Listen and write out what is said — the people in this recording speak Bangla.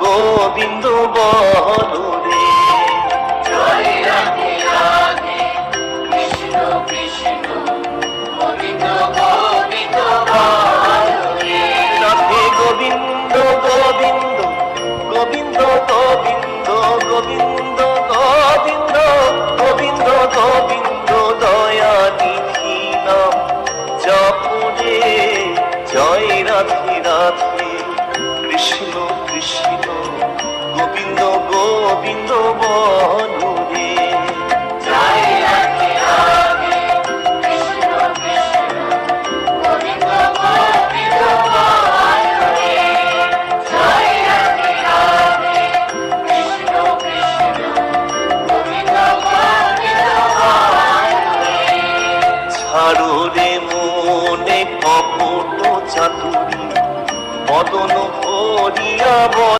গোবিন্দ বলো রে। জয় রাধে রাধে কৃষ্ণ কৃষ্ণ গোবিন্দ গোবিন্দ বলো রে। রাধে গোবিন্দ গোবিন্দ গোবিন্দ গোবিন্দ গোবিন্দ গোবিন্দ গোবিন্দ গোবিন্দ দয়া নিধি নাম জপরে। জয় রাধে রাধে কৃষ্ণ কৃষ্ণ গোবিন্দ গোবিন্দ বলো রে। জয় রাধে রাধে কৃষ্ণ কৃষ্ণ গোবিন্দ গোবিন্দ বলো রে। জয় রাধে রাধে কৃষ্ণ কৃষ্ণ গোবিন্দ গোবিন্দ বলো রে। ছাড়ো রে মনে কপট চাতুরী মদন ভরিয়া